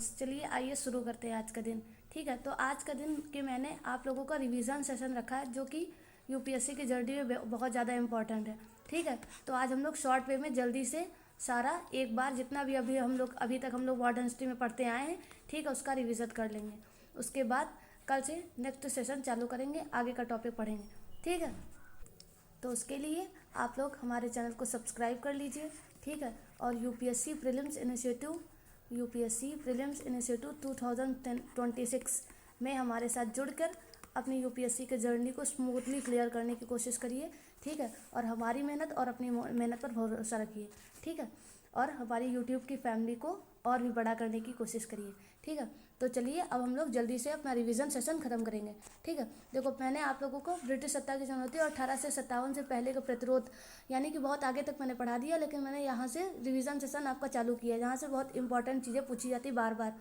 चलिए आइए शुरू करते हैं आज का दिन। ठीक है, तो आज का दिन के मैंने आप लोगों का रिवीजन सेशन रखा है जो कि यूपीएससी की जर्नी में बहुत ज़्यादा इम्पोर्टेंट है। ठीक है, तो आज हम लोग शॉर्ट वे में जल्दी से सारा एक बार जितना भी अभी तक हम लोग मॉडर्न हिस्ट्री में पढ़ते आए हैं, ठीक है, उसका रिविज़न कर लेंगे। उसके बाद कल से नेक्स्ट सेशन चालू करेंगे, आगे का टॉपिक पढ़ेंगे। ठीक है, तो उसके लिए आप लोग हमारे चैनल को सब्सक्राइब कर लीजिए। ठीक है, और यूपीएससी प्रीलिम्स इनिशिएटिव 2026 में हमारे साथ जुड़कर अपनी यूपीएससी के जर्नी को स्मूथली क्लियर करने की कोशिश करिए। ठीक है, और हमारी मेहनत और अपनी मेहनत पर भरोसा रखिए। ठीक है, और हमारी यूट्यूब की फैमिली को और भी बड़ा करने की कोशिश करिए। ठीक है, तो चलिए अब हम लोग जल्दी से अपना रिवीजन सेशन खत्म करेंगे। ठीक है, देखो मैंने आप लोगों को ब्रिटिश सत्ता की चुनौती और 1857 से पहले का प्रतिरोध यानी कि बहुत आगे तक मैंने पढ़ा दिया, लेकिन मैंने यहाँ से रिवीजन सेशन आपका चालू किया है जहाँ से बहुत इंपॉर्टेंट चीज़ें पूछी जाती बार बार।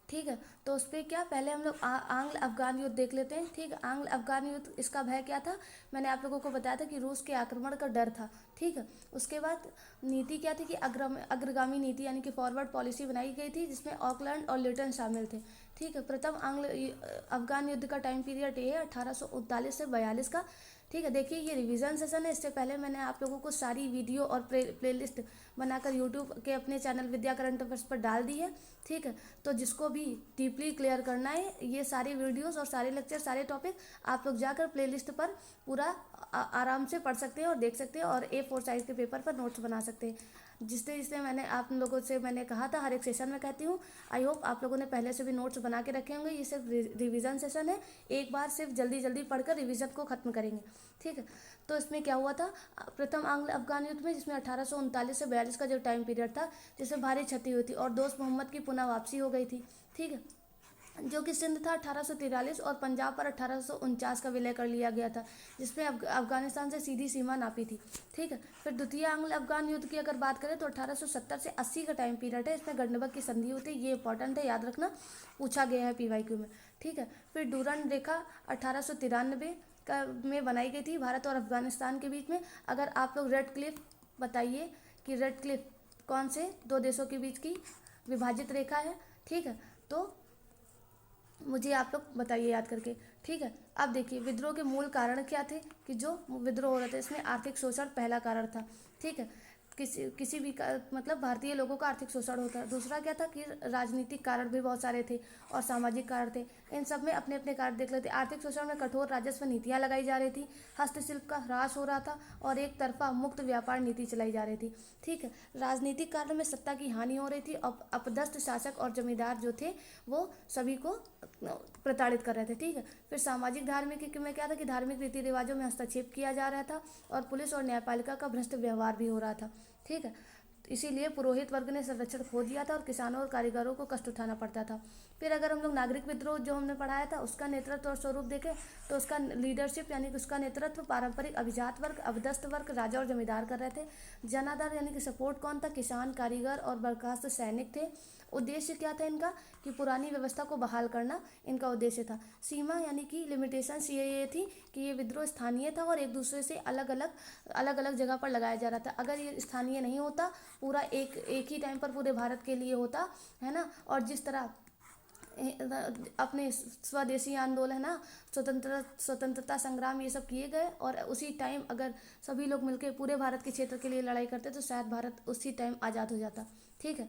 ठीक है, तो उस पर क्या पहले हम लोग आंग्ल अफगान युद्ध देख लेते हैं। ठीक है, आंग्ल अफगान युद्ध, इसका भय क्या था, मैंने आप लोगों को बताया था कि रूस के आक्रमण का डर था। ठीक है, उसके बाद नीति क्या थी कि अग्रगामी नीति यानी कि फॉरवर्ड पॉलिसी बनाई गई थी जिसमें ऑकलैंड और लिटन शामिल थे। ठीक है, प्रथम आंग्ल अफगान युद्ध का टाइम पीरियड ये है 1839 से 42 का। ठीक है, देखिए ये रिवीजन सेशन है। इससे पहले मैंने आप लोगों को सारी वीडियो और प्लेलिस्ट बनाकर यूट्यूब के अपने चैनल विद्या करंट अफेयर्स पर डाल दी है। ठीक है, तो जिसको भी डीपली क्लियर करना है ये सारी वीडियोस और सारे लेक्चर सारे टॉपिक आप लोग जाकर प्लेलिस्ट पर पूरा आराम से पढ़ सकते हैं और देख सकते हैं और A4 साइज़ के पेपर पर नोट्स बना सकते हैं। जिससे जिससे मैंने आप लोगों से मैंने कहा था हर एक सेशन में कहती हूँ, आई होप आप लोगों ने पहले से भी नोट्स बना के रखे होंगे। ये सिर्फ रिवीजन सेशन है, एक बार सिर्फ जल्दी जल्दी पढ़कर रिवीजन को ख़त्म करेंगे। ठीक है, तो इसमें क्या हुआ था प्रथम आंग्ल अफगान युद्ध में, जिसमें 1839 से 42 का जो टाइम पीरियड था, जिसमें भारी क्षति हुई थी और दोस्त मोहम्मद की पुनः वापसी हो गई थी। ठीक है, जो कि सिंध था 1843 और पंजाब पर 1849 का विलय कर लिया गया था, जिसमें अफगानिस्तान से सीधी सीमा नापी थी। ठीक है, फिर द्वितीय आंग्ल अफगान युद्ध की अगर बात करें तो 1870 से 80 का टाइम पीरियड है। इसमें गंडबक की संधि हुई थी, ये इंपॉर्टेंट है, याद रखना, पूछा गया है PYQ में। ठीक है, फिर डूरन रेखा 1893 का में बनाई गई थी भारत और अफगानिस्तान के बीच में। अगर आप लोग रेड क्लिफ बताइए कि रेड क्लिफ कौन से दो देशों के बीच की विभाजित रेखा है। ठीक है, तो मुझे आप लोग बताइए याद करके। ठीक है, अब देखिए विद्रोह के मूल कारण क्या थे कि जो विद्रोह हो रहे थे, इसमें आर्थिक शोषण पहला कारण था। ठीक है, किसी भी मतलब भारतीय लोगों का आर्थिक शोषण होता है। दूसरा क्या था कि राजनीतिक कारण भी बहुत सारे थे और सामाजिक कारण थे। इन सब में अपने अपने कारण देख लेते। आर्थिक शोषण में कठोर राजस्व नीतियाँ लगाई जा रही थी, हस्तशिल्प का ह्रास हो रहा था और एक तरफा मुक्त व्यापार नीति चलाई जा रही थी। ठीक है, राजनीतिक कारण में सत्ता की हानि हो रही थी और अपदस्थ शासक और जमींदार जो थे वो सभी को प्रताड़ित कर रहे थे। ठीक है, फिर सामाजिक धार्मिक में क्या था कि धार्मिक रीति रिवाजों में हस्तक्षेप किया जा रहा था और पुलिस और न्यायपालिका का भ्रष्ट व्यवहार भी हो रहा था। ठीक है, इसीलिए पुरोहित वर्ग ने संरक्षण खो दिया था और किसानों और कारीगरों को कष्ट उठाना पड़ता था। फिर अगर हम लोग नागरिक विद्रोह जो हमने पढ़ाया था उसका नेतृत्व और स्वरूप देखें तो उसका लीडरशिप यानी कि उसका नेतृत्व पारंपरिक अभिजात वर्ग, अभिदस्त वर्ग, राजा और जमींदार कर रहे थे। जनाधार यानी कि सपोर्ट कौन था, किसान, कारीगर और बर्खास्त सैनिक थे। उद्देश्य क्या था इनका कि पुरानी व्यवस्था को बहाल करना इनका उद्देश्य था। सीमा यानी कि लिमिटेशन ये थी कि ये विद्रोह स्थानीय था और एक दूसरे से अलग अलग जगह पर लगाया जा रहा था। अगर ये स्थानीय नहीं होता, पूरा एक ही टाइम पर पूरे भारत के लिए होता है ना, और जिस तरह अपने स्वदेशी आंदोलन है ना, स्वतंत्रता संग्राम ये सब किए गए और उसी टाइम अगर सभी लोग मिलकर पूरे भारत के क्षेत्र के लिए लड़ाई करते तो शायद भारत उसी टाइम आज़ाद हो जाता। ठीक है,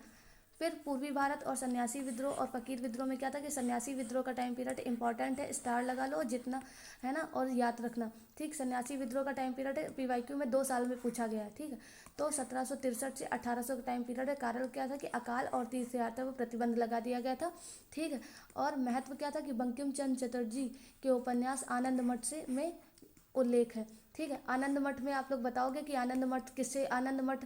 फिर पूर्वी भारत और सन्यासी विद्रोह और फकीर विद्रोह में क्या था कि सन्यासी विद्रोह का टाइम पीरियड इंपॉर्टेंट है, स्टार लगा लो जितना है ना और याद रखना। ठीक, सन्यासी विद्रोह का टाइम पीरियड है, PYQ में 2 साल में पूछा गया है। ठीक है, तो 1763 से 1800 का टाइम पीरियड है। कारण क्या था कि अकाल और तीर्थयात्रा पर प्रतिबंध लगा दिया गया था। ठीक है, और महत्व क्या था कि बंकिम चंद्र चटर्जी के उपन्यास आनंद मठ से में उल्लेख है। ठीक है, आनंद मठ में आप लोग बताओगे कि आनंद मठ किससे, आनंद मठ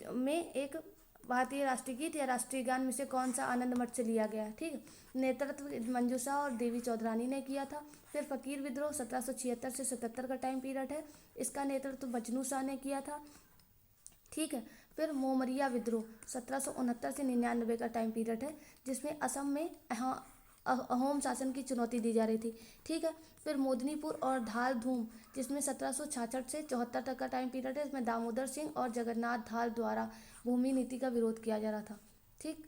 में एक भारतीय राष्ट्रीय गीत या राष्ट्रीय गान में से कौन सा आनंद मठ से लिया गया है। ठीक है, नेतृत्व मंजूषा और देवी चौधरानी ने किया था। फिर फकीर विद्रोह 1776 से 77 का टाइम पीरियड है, इसका नेतृत्व बचनू शाह ने किया था। ठीक है, फिर मोमरिया विद्रोह 1769 से 99 का टाइम पीरियड है, जिसमें असम में अहोम शासन की चुनौती दी जा रही थी। ठीक है, फिर मोदनीपुर और धाल धूम जिसमें 1766 से 74 तक का टाइम पीरियड है, इसमें दामोदर सिंह और जगन्नाथ धाल द्वारा भूमि नीति का विरोध किया जा रहा था। ठीक,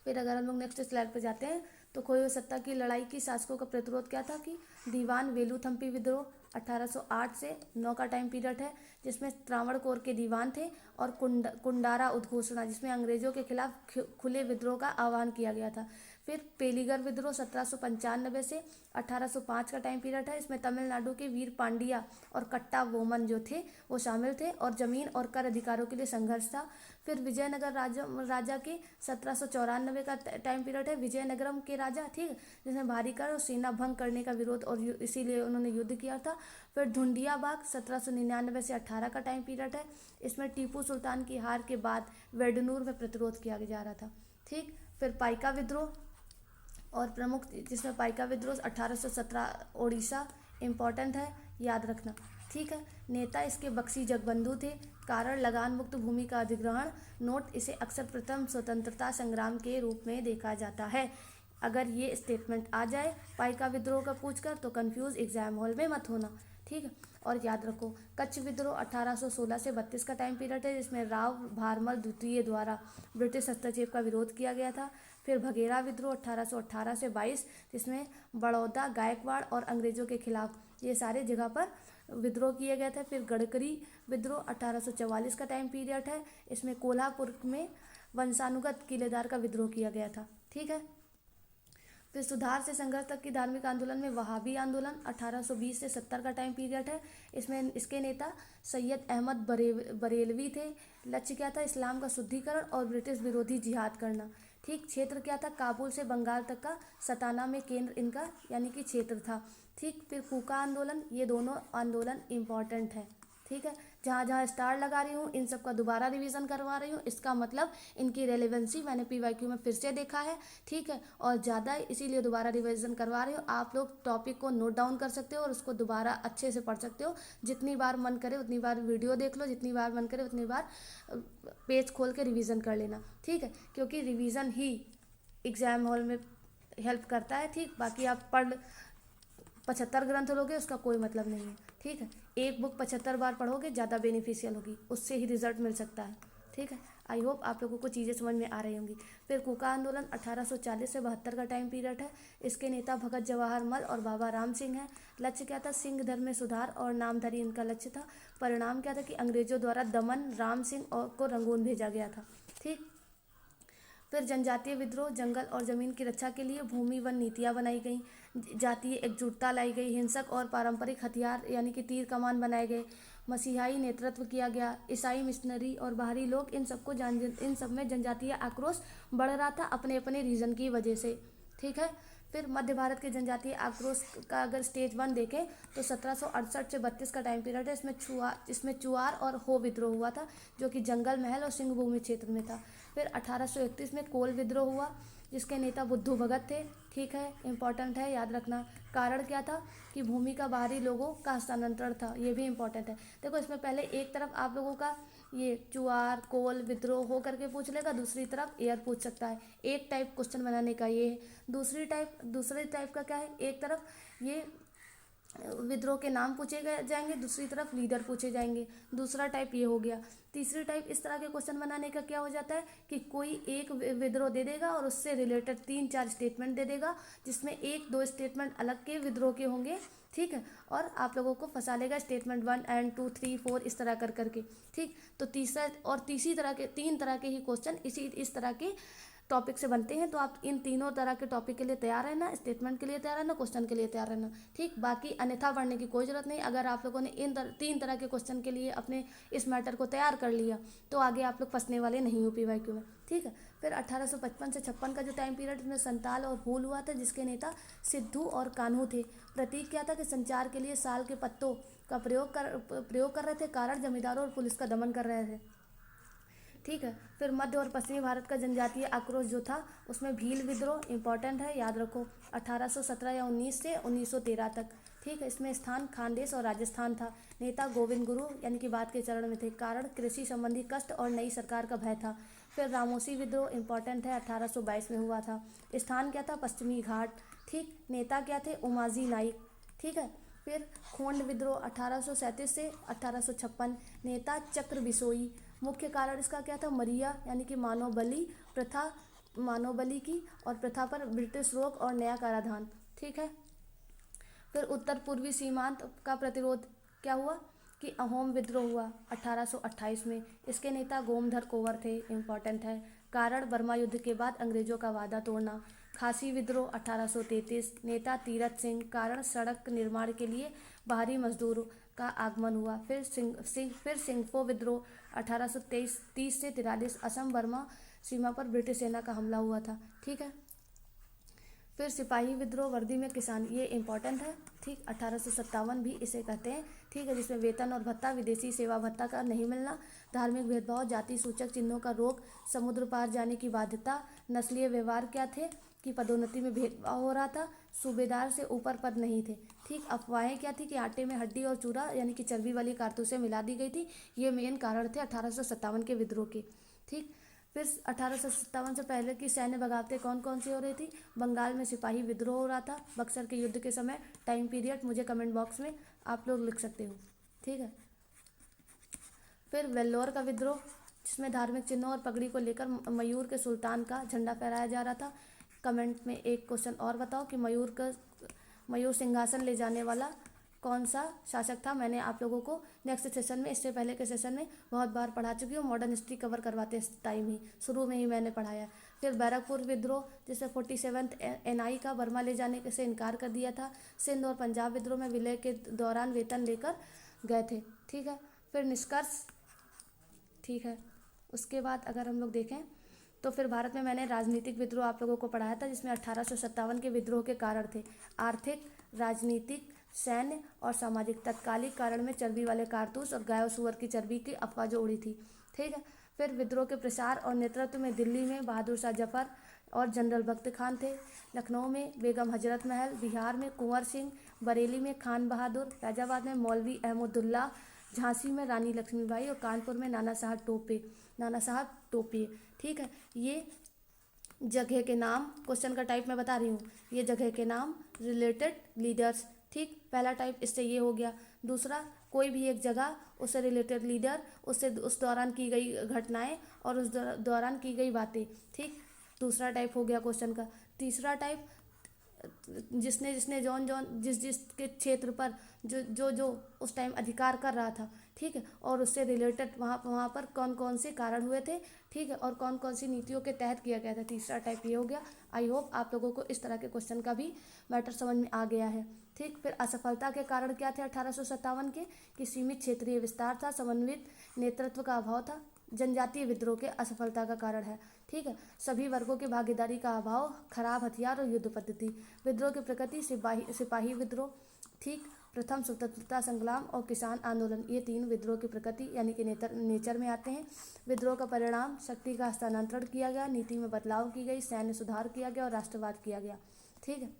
फिर अगर हम लोग नेक्स्ट स्लाइड पे जाते हैं तो खोई हुई सत्ता की लड़ाई की शासकों का प्रतिरोध क्या था कि दीवान वेलुथम्पी विद्रोह 1808 से 9 का टाइम पीरियड है, जिसमें त्रावणकोर के दीवान थे, और कुंडारा उद्घोषणा जिसमें अंग्रेजों के खिलाफ खुले विद्रोह का आह्वान किया गया था। फिर पेलीगर विद्रोह 1795 से 1805 का टाइम पीरियड है, इसमें तमिलनाडु के वीर पांड्या और कट्टा बोमन जो थे वो शामिल थे, और जमीन और कर अधिकारों के लिए संघर्ष था। फिर विजयनगर राजा के 1794 का टाइम पीरियड है, विजयनगरम के राजा, ठीक, जिसमें भारी कर और सेना भंग करने का विरोध और इसीलिए उन्होंने युद्ध किया था। फिर ढूंढिया बाग 1799 से 18 का टाइम पीरियड है, इसमें टीपू सुल्तान की हार के बाद वेडनूर में प्रतिरोध किया जा रहा था, ठीक। फिर पाइका विद्रोह और प्रमुख, जिसमें पाइका विद्रोह 1817 ओडिशा इम्पॉर्टेंट है, याद रखना, ठीक है। नेता इसके बक्सी जगबंधु थे। कारण लगान मुक्त भूमि का अधिग्रहण। नोट, इसे अक्सर प्रथम स्वतंत्रता संग्राम के रूप में देखा जाता है। अगर ये स्टेटमेंट आ जाए पाइका विद्रोह का पूछकर तो कंफ्यूज एग्जाम हॉल में मत होना, ठीक है। और याद रखो, कच्छ विद्रोह 1816 से 32 का टाइम पीरियड है, जिसमें राव भारमल द्वितीय द्वारा ब्रिटिश हस्तक्षेप का विरोध किया गया था। फिर भगेरा विद्रोह 1818 से 22, जिसमें बड़ौदा, गायकवाड़ और अंग्रेजों के खिलाफ ये सारे जगह पर विद्रोह किए गए थे। फिर गडकरी विद्रोह 1844 का टाइम पीरियड है, इसमें कोल्हापुर में वंशानुगत किलेदार का विद्रोह किया गया था, ठीक है। फिर सुधार से संघर्ष तक की धार्मिक आंदोलन में वहाबी आंदोलन 1820 से 70 का टाइम पीरियड है, इसमें इसके नेता सैयद अहमद बरेलवी थे। लक्ष्य क्या था? इस्लाम का शुद्धिकरण और ब्रिटिश विरोधी जिहाद करना, ठीक। क्षेत्र क्या था? काबुल से बंगाल तक का सताना में केंद्र इनका यानी कि क्षेत्र था, ठीक। फिर कूका आंदोलन, ये दोनों आंदोलन इम्पॉर्टेंट है, ठीक है। जहाँ जहाँ स्टार लगा रही हूँ इन सब का दोबारा रिवीजन करवा रही हूँ, इसका मतलब इनकी रेलेवेंसी मैंने पीवाईक्यू में फिर से देखा है, ठीक है, और ज़्यादा इसीलिए दोबारा रिवीजन करवा रही हूँ। आप लोग टॉपिक को नोट डाउन कर सकते हो और उसको दोबारा अच्छे से पढ़ सकते हो। जितनी बार मन करे उतनी बार वीडियो देख लो, जितनी बार मन करे उतनी बार पेज खोल के रिवीजन कर लेना, ठीक है, क्योंकि रिवीजन ही एग्जाम हॉल में हेल्प करता है, ठीक। बाकी आप 75 ग्रंथ लोगे उसका कोई मतलब नहीं है, ठीक है। एक बुक 75 बार पढ़ोगे ज़्यादा बेनिफिशियल होगी, उससे ही रिजल्ट मिल सकता है, ठीक है। आई होप आप लोगों को चीज़ें समझ में आ रही होंगी। फिर कूका आंदोलन 1840 से 72 का टाइम पीरियड है, इसके नेता भगत जवाहर मल और बाबा राम सिंह हैं। लक्ष्य क्या था? सिंह धर्म में सुधार और नामधारी इनका लक्ष्य था। परिणाम क्या था कि अंग्रेजों द्वारा दमन राम सिंह और को रंगून भेजा गया था, ठीक। फिर जनजातीय विद्रोह, जंगल और जमीन की रक्षा के लिए भूमि वन नीतियाँ बनाई गई, जातीय एकजुटता लाई गई, हिंसक और पारंपरिक हथियार यानी कि तीर कमान बनाए गए, मसीहाई नेतृत्व किया गया, ईसाई मिशनरी और बाहरी लोग, इन सब में जनजातीय आक्रोश बढ़ रहा था अपने अपने रीजन की वजह से, ठीक है। फिर मध्य भारत के जनजातीय आक्रोश का अगर स्टेज 1 देखें तो 1768 से 32 का टाइम पीरियड है, इसमें चुआर और हो विद्रोह हुआ था जो कि जंगल महल और सिंहभूमि क्षेत्र में था। फिर 1831 में कोल विद्रोह हुआ जिसके नेता बुद्धू भगत थे, ठीक है, इंपॉर्टेंट है, याद रखना। कारण क्या था कि भूमि का बाहरी लोगों का हस्तांतरण था, ये भी इंपॉर्टेंट है। देखो इसमें पहले एक तरफ आप लोगों का ये चुआर कोल विद्रोह हो करके पूछ लेगा, दूसरी तरफ एयर पूछ सकता है। एक टाइप क्वेश्चन बनाने का ये है। दूसरी टाइप का क्या है? एक तरफ ये विद्रोह के नाम पूछे जाएंगे, दूसरी तरफ लीडर पूछे जाएंगे, दूसरा टाइप ये हो गया। तीसरी टाइप इस तरह के क्वेश्चन बनाने का क्या हो जाता है कि कोई एक विद्रोह दे देगा और उससे रिलेटेड 3-4 स्टेटमेंट दे देगा, जिसमें 1-2 स्टेटमेंट अलग के विद्रोह के होंगे, ठीक है, और आप लोगों को फंसा लेगा स्टेटमेंट 1 and 2 3 4 इस तरह कर करके, ठीक। तो तीन तरह के ही क्वेश्चन इस तरह के टॉपिक से बनते हैं। तो आप इन तीनों तरह के टॉपिक के लिए तैयार रहना, स्टेटमेंट के लिए तैयार रहना, क्वेश्चन के लिए तैयार रहना, ठीक। बाकी अन्यथा पढ़ने की कोई ज़रूरत नहीं। अगर आप लोगों ने इन 3 तरह के क्वेश्चन के लिए अपने इस मैटर को तैयार कर लिया तो आगे आप लोग फंसने वाले नहीं हो पीवाईक्यू में, ठीक है। फिर 1855 से 56 का जो टाइम पीरियड में संताल और हूल हुआ था, जिसके नेता सिद्धू और कान्हू थे। प्रतीक क्या था कि संचार के लिए साल के पत्तों का प्रयोग कर रहे थे, कारण जमींदारों और पुलिस का दमन कर रहे थे, ठीक है। फिर मध्य और पश्चिमी भारत का जनजातीय आक्रोश जो था उसमें भील विद्रोह इंपॉर्टेंट है, याद रखो, 1817 या 19 से 1913 तक, ठीक है। इसमें स्थान खानदेश और राजस्थान था। नेता गोविंद गुरु यानी कि बात के चरण में थे। कारण कृषि संबंधी कष्ट और नई सरकार का भय था। फिर रामोसी विद्रोह इंपॉर्टेंट है, 1822 में हुआ था। स्थान क्या था? पश्चिमी घाट, ठीक। नेता क्या थे? उमाजी नाइक, ठीक है। फिर खोंड विद्रोह 1837 से 1856, नेता चक्र बिसोई। मुख्य कारण इसका क्या था? मरिया यानी कि मानव बलि प्रथा मानव बलि की और प्रथा पर ब्रिटिश रोक और नया कराधान। ठीक है। फिर उत्तर पूर्वी सीमांत का प्रतिरोध क्या हुआ कि अहोम विद्रोह हुआ 1828 में। इसके नेता गोमधर कोंवर थे, इम्पॉर्टेंट है। कारण बर्मा युद्ध के बाद अंग्रेजों का वादा तोड़ना। खासी विद्रोह 1833, नेता तीरथ सिंह। कारण सड़क निर्माण के लिए बाहरी मजदूरों का आगमन हुआ। फिर सिंगफो विद्रोह 1830 से 43, असम बर्मा सीमा पर ब्रिटिश सेना का हमला हुआ था। ठीक है। फिर सिपाही विद्रोह, वर्दी में किसान, ये इंपॉर्टेंट है। ठीक, 1857 भी इसे कहते हैं। ठीक है, जिसमें वेतन और भत्ता, विदेशी सेवा भत्ता का नहीं मिलना, धार्मिक भेदभाव, जाति सूचक चिन्हों का रोक, समुद्र पार जाने की बाध्यता, नस्लीय व्यवहार क्या थे कि पदोन्नति में भेदभाव हो रहा था, सूबेदार से ऊपर पद नहीं थे। ठीक, अफवाहें क्या थी कि आटे में हड्डी और चूरा यानी कि चर्बी वाली कारतूसें मिला दी गई थी। ये मेन कारण थे 1857 के विद्रोह के। ठीक, फिर 1857 से पहले की सैन्य बगावतें कौन कौन सी हो रही थी। बंगाल में सिपाही विद्रोह हो रहा था बक्सर के युद्ध के समय। टाइम पीरियड मुझे कमेंट बॉक्स में आप लोग लिख सकते हो। ठीक है। फिर वेल्लोर का विद्रोह, जिसमें धार्मिक चिन्हों और पगड़ी को लेकर मयूर के सुल्तान का झंडा फहराया जा रहा था। कमेंट में एक क्वेश्चन और बताओ कि मयूर सिंहासन ले जाने वाला कौन सा शासक था। मैंने आप लोगों को नेक्स्ट सेशन में, इससे पहले के सेशन में बहुत बार पढ़ा चुकी हूँ। मॉडर्न हिस्ट्री कवर करवाते इस टाइम ही, शुरू में ही मैंने पढ़ाया। फिर बैरकपुर विद्रोह, जिसमें 47th NI का बर्मा ले जाने से इनकार कर दिया था। सिंध और पंजाब विद्रोह में विलय के दौरान वेतन लेकर गए थे। ठीक है। फिर निष्कर्ष, ठीक है, उसके बाद अगर हम लोग देखें तो फिर भारत में मैंने राजनीतिक विद्रोह आप लोगों को पढ़ाया था, जिसमें 1857 के विद्रोह के कारण थे आर्थिक, राजनीतिक, सैन्य और सामाजिक। तत्कालिक कारण में चर्बी वाले कारतूस और गाय और सुअर की चर्बी की अफवाह जो उड़ी थी। ठीक है। फिर विद्रोह के प्रसार और नेतृत्व में दिल्ली में बहादुर शाह जफर और जनरल बख्त खान थे। लखनऊ में बेगम हजरत महल, बिहार में कुंवर सिंह, बरेली में खान बहादुर, फैजाबाद में मौलवी अहमदुल्ला, झांसी में रानी लक्ष्मीबाई और कानपुर में नाना साहब टोपे। ठीक है। ये जगह के नाम, क्वेश्चन का टाइप मैं बता रही हूँ। ये जगह के नाम, रिलेटेड लीडर्स। ठीक, पहला टाइप इससे ये हो गया। दूसरा, कोई भी एक जगह, उससे रिलेटेड लीडर, उससे उस दौरान की गई घटनाएं और उस दौरान की गई बातें। ठीक, दूसरा टाइप हो गया क्वेश्चन का। तीसरा टाइप, जिसने जौन जिस के क्षेत्र पर जो उस टाइम अधिकार कर रहा था। ठीक है, और उससे रिलेटेड वहाँ पर कौन कौन से कारण हुए थे। ठीक है, और कौन कौन सी नीतियों के तहत किया गया था। तीसरा टाइप ये हो गया। आई होप आप लोगों को इस तरह के क्वेश्चन का भी मैटर समझ में आ गया है। ठीक, फिर असफलता के कारण क्या थे 1857 के कि सीमित क्षेत्रीय विस्तार था, समन्वित नेतृत्व का अभाव था। जनजातीय विद्रोह के असफलता का कारण है। ठीक है, सभी वर्गों की भागीदारी का अभाव, खराब हथियार और युद्ध पद्धति। विद्रोह की प्रकृति, सिपाही विद्रोह। ठीक, प्रथम स्वतंत्रता संग्राम और किसान आंदोलन, ये तीन विद्रोह की प्रकृति यानी कि नेचर में आते हैं। विद्रोह का परिणाम, शक्ति का हस्तांतरण किया गया, नीति में बदलाव की गई, सैन्य सुधार किया गया और राष्ट्रवाद किया गया। ठीक है।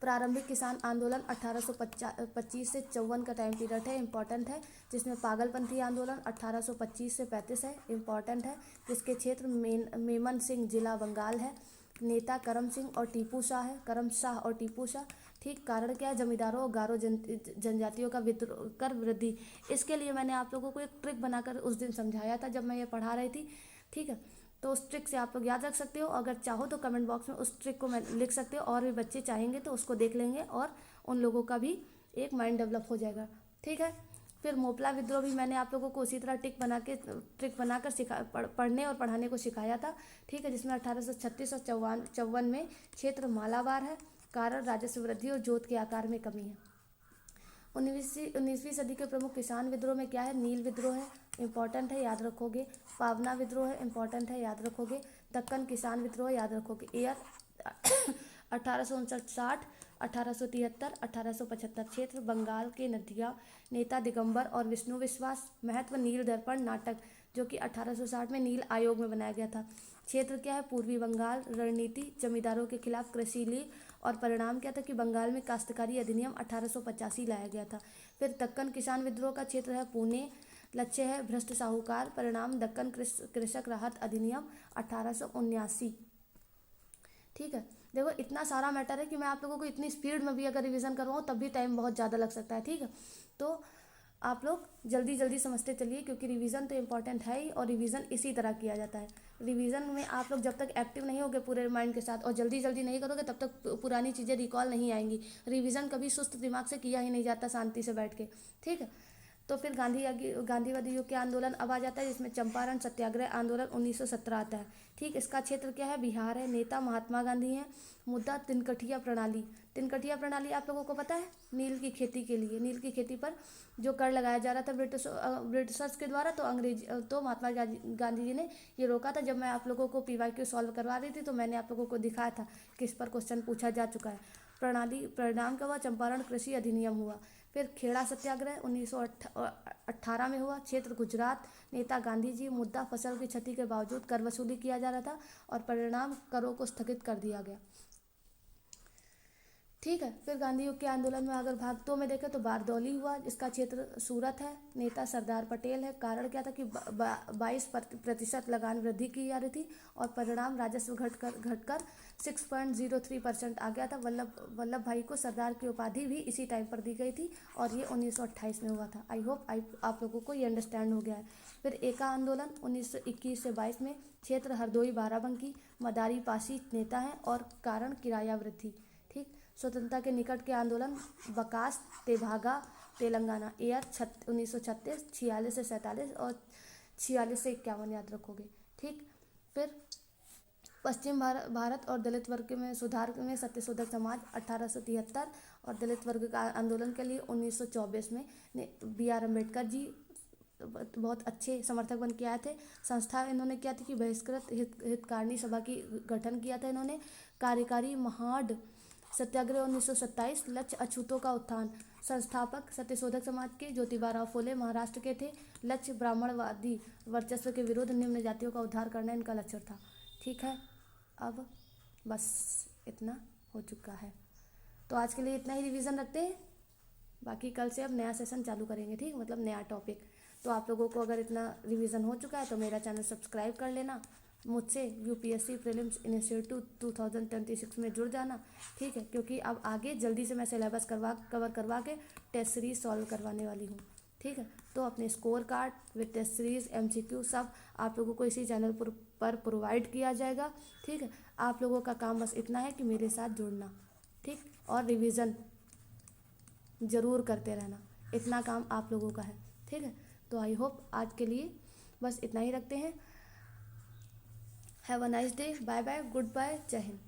प्रारंभिक किसान आंदोलन 1825 से 54 का टाइम पीरियड है, इंपॉर्टेंट है। जिसमें पागलपंथी आंदोलन 1825 से 35 है, इंपॉर्टेंट है। जिसके क्षेत्र मेमन सिंह जिला बंगाल है। नेता करम शाह और टीपू शाह। ठीक, कारण क्या है, जमींदारों और गारो जनजातियों का विद्रोह कर वृद्धि। इसके लिए मैंने आप लोगों को एक ट्रिक बनाकर उस दिन समझाया था जब मैं ये पढ़ा रही थी। ठीक है, तो उस ट्रिक से आप लोग याद रख सकते हो। अगर चाहो तो कमेंट बॉक्स में उस ट्रिक को मैं लिख सकते हो, और भी बच्चे चाहेंगे तो उसको देख लेंगे और उन लोगों का भी एक माइंड डेवलप हो जाएगा। ठीक है। फिर मोपला विद्रोह भी मैंने आप लोगों को उसी तरह ट्रिक बनाकर पढ़ने और पढ़ाने को सिखाया था। ठीक है, जिसमें 1836 और 54 में क्षेत्र मालाबार है। कारण राजस्व वृद्धि और जोत के आकार में कमी है। 19वीं सदी के प्रमुख किसान विद्रोह में क्या है, नील विद्रोह है, इंपॉर्टेंट है, याद रखोगे। पावना विद्रोह है, इंपॉर्टेंट है, याद रखोगे। दक्कन किसान विद्रोह, याद रखोगे। ईयर 1859-60, 1873, 1875। क्षेत्र बंगाल के नदिया, नेता दिगंबर और विष्णु विश्वास। महत्व नील दर्पण नाटक, जो कि 1860 में नील आयोग में बनाया गया था। क्षेत्र क्या है, पूर्वी बंगाल। रणनीति, जमींदारों के खिलाफ कृषि लीग। और परिणाम क्या था कि बंगाल में काश्तकारी अधिनियम 1885 लाया गया था। फिर दक्कन किसान विद्रोह का क्षेत्र है पुणे। लक्ष्य है भ्रष्ट साहूकार। परिणाम दक्कन कृषक राहत अधिनियम 1879। ठीक है, देखो इतना सारा मैटर है कि मैं आप लोगों को इतनी स्पीड में भी अगर रिवीजन करवाऊँ तब भी टाइम बहुत ज़्यादा लग सकता है। ठीक है, तो आप लोग जल्दी जल्दी समझते चलिए, क्योंकि रिवीजन तो इम्पॉर्टेंट है ही, और रिवीजन इसी तरह किया जाता है। रिवीजन में आप लोग जब तक एक्टिव नहीं होगे पूरे माइंड के साथ और जल्दी जल्दी नहीं करोगे तब तक पुरानी चीज़ें रिकॉल नहीं आएंगी। रिवीजन कभी सुस्त दिमाग से किया ही नहीं जाता शांति से बैठ के, ठीक है। तो फिर गांधीवादी युग के आंदोलन अब आ जाता है, जिसमें चंपारण सत्याग्रह आंदोलन 1917 आता है, ठीक। इसका क्षेत्र क्या है? बिहार है। नेता महात्मा गांधी हैं। मुद्दा तिनकठिया प्रणाली। तिनकठिया प्रणाली आप लोगों को पता है? नील की खेती के लिए, नील की खेती पर जो कर लगाया जा रहा था ब्रिटिशर्स के द्वारा, तो महात्मा गांधी जी ने ये रोका था। जब मैं आप लोगों को PYQ सॉल्व करवा रही थी तो मैंने आप लोगों को दिखाया था कि इस पर क्वेश्चन पूछा जा चुका है। प्रणाली परिणाम का हुआ चंपारण कृषि अधिनियम हुआ। फिर खेड़ा सत्याग्रह 1918 में हुआ, क्षेत्र गुजरात। नेता गांधी जी। मुद्दा फसल की क्षति के बावजूद कर वसूली किया जा रहा था और परिणाम करों को स्थगित कर दिया गया, ठीक है। फिर गांधी युग के आंदोलन में अगर भाग 2 में देखें तो बारदौली हुआ, इसका क्षेत्र सूरत है। नेता सरदार पटेल है। कारण क्या था कि 22% लगान वृद्धि की जा रही थी और परिणाम राजस्व घटकर 6.03% आ गया था। वल्लभ भाई को सरदार की उपाधि भी इसी टाइम पर दी गई थी और ये 1928 में हुआ था। आई होप आप लोगों को ये अंडरस्टैंड हो गया है। फिर एका आंदोलन 1921 से 22 में, क्षेत्र हरदोई बाराबंकी। मदारी पासी नेता है और कारण किराया वृद्धि, ठीक। स्वतंत्रता के निकट के आंदोलन बकास तेभागा तेलंगाना। ईयर 1936, 46 से 47 और 46 से 51 याद रखोगे, ठीक। फिर पश्चिम भारत और दलित वर्ग में सुधार में सत्यशोधक समाज 1873 और दलित वर्ग का आंदोलन के लिए 1924 में BR अम्बेडकर जी बहुत अच्छे समर्थक बन के आए थे। संस्था इन्होंने किया था कि बहिष्कृत हितकारिणी सभा की गठन किया था इन्होंने। कार्यकारी महाड सत्याग्रह 1927, लक्ष्य अछूतों का उत्थान। संस्थापक सत्यशोधक समाज के ज्योतिबा फुले महाराष्ट्र के थे। लक्ष्य ब्राह्मणवादी वर्चस्व के विरुद्ध निम्न जातियों का उद्धार करना इनका लक्ष्य था, ठीक है। अब बस इतना हो चुका है, तो आज के लिए इतना ही रिवीजन रखते हैं। बाकी कल से अब नया सेशन चालू करेंगे, ठीक, मतलब नया टॉपिक। तो आप लोगों को अगर इतना रिवीजन हो चुका है तो मेरा चैनल सब्सक्राइब कर लेना। मुझसे UPSC प्रीलिम्स इंस्टीट्यूट 2026 में जुड़ जाना, ठीक है, क्योंकि अब आगे जल्दी से मैं सिलेबस कवर करवा के टेस्ट सीरीज सॉल्व करवाने वाली हूँ, ठीक है। तो अपने score card with test series MCQ सब आप लोगों को इसी चैनल पर प्रोवाइड किया जाएगा, ठीक है। आप लोगों का काम बस इतना है कि मेरे साथ जुड़ना, ठीक, और रिवीजन ज़रूर करते रहना। इतना काम आप लोगों का है, ठीक है। तो आई होप आज के लिए बस इतना ही रखते हैं। Have a nice day. Bye bye, good bye, जय हिंद।